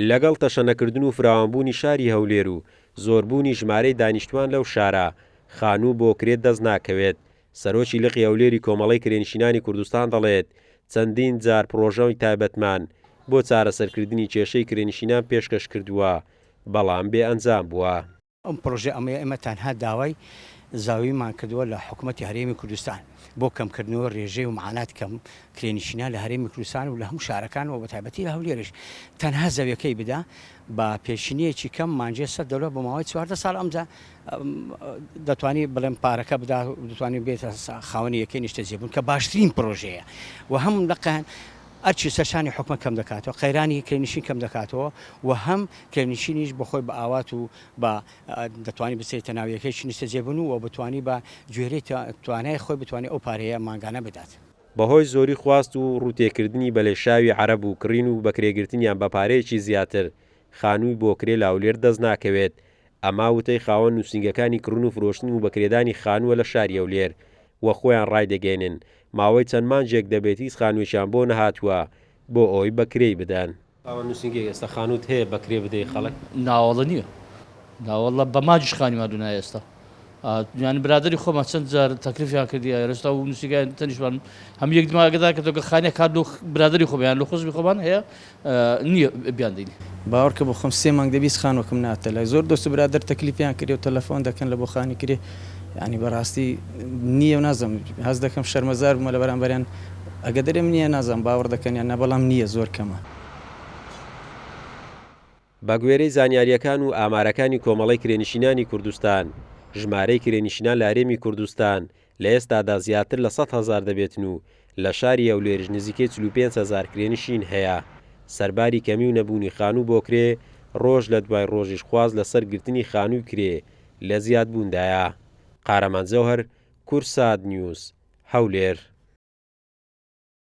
لەگەڵ تەشەنەکردن و فراوانبوونی شاری هەولێر و زۆربوونی ژمارەی دانیشتوان لەو شارە خانوو بۆ کرێ دەست ناکەوێت. سەرۆکی لقی هەولێری کۆمەڵەی کرێنشینانی کوردستان دەڵێت چەندین جار پرۆژەی تایبەتمان بۆ چارەسەرکردنی کێشەی کرێنشینان پێشکەش کردووە بەڵام بێ ئەنجام بووە. ئەم پرۆژە ئەمە تەنها داوای زاویمان کردووە لە حکوومەتی هەرێمی کوردستان بۆ کەمکردنەوە ڕێژەی و معانات کەم کرێنشینان لە هەرێمی کوردستان و لە هەموو شارەکانەوە بە تایبەتی لە هەولێرش تەنها زەویەکەی بدا بە پێشینیەکی کەم مانجێ سەر دەوڵەت بۆ ماوەی 4 ساڵ ئەمجا دەتوانانی بڵێم پارەکە بدا دەتوانین بێتە خاوەنی یەکەی نیشتە جێبوون کە باشترین پرۆژەیە و هەم لەقەن ئەرچی سەرشانی حکومە کەم دەکاتەوە قەیرانی کرێنشین کەم دەکاتەوە و هەم کرێنشینیش بەخۆی بە ئاوات و بە دەتوانانی بچێتە ناویەکەی نیشتە جێبوون و بتوانی بە گوێرەی توانای خۆی بتوانێت ئەو پارەیە ماگانە بدات. بەهۆی زۆری خواست و ڕوتێکردنی بەلێشاوی عەرەب و کڕین و بەکرێگرتنیان بە پارەیەکی زیاتر خانووی بۆ کرێ لە هەولێر دەست ناکەوێت. ئەما وتەی خاوەن نووسینگەکانی کڕن و فرۆشتن و بەکرێدانی خانووە لە شاری هەولێر وە خۆیان ڕایدەگەێنن ماوەی چەند مانجێک دەبێتی خانوویشان بۆ نەهاتووە بۆ ئەوی بەکرێی بدەن. نووسینگە ئێستا خانووت هەیە بەکرێ بدەی خەڵک ناوەڵە نییە ناوەڵە بە ماجش خانیما دونا ئێستا یانی برادری خۆمان چەند جار تەکلیفیان کردی ئێستا و نووسینگای تەنیشمان هەم یەک دماگەدار کردەوە خانێک کات برادری خۆیان لە خۆزبی خۆمان هەیە نییە بیان دەینی باوەڕکە بۆ خۆم 3 مانگ دەبیست خانووەکەم ناتە لای زۆر دۆست و برادر تەکلیفیان کردی و تەلەفۆن دەکەن لە بۆ خانی کرێ ینی بەڕاستی نییە و نازم هەز دەکەم شەرمەزار بوومە لە بەرامبەریان ئەگە دەرێم نییە نازم باوەڕ دەکەنیان نە بەڵام نییە زۆر کەمە. بە گوێرەی زانیاریەکان و ئامارەکانی کۆمەڵەی کرێنشینانی کوردستان ژمارەی کرێنشینان لە هەرێمی کوردستان لە ئێستادا زیاتر لە 100,000 دەبێتن و لە شاری هەولێرش نزیکەی 45,000 کرێنشین هەیە. سەرباری کەمی و نەبوونی خانوو بۆ کرێ ڕۆژ لە دوای ڕۆژیش خواز لەسەر گرتنی خانووی کرێ لە زیادبووندایە. قارەمان زەوهەر، کورسات نیوز، هەولێر.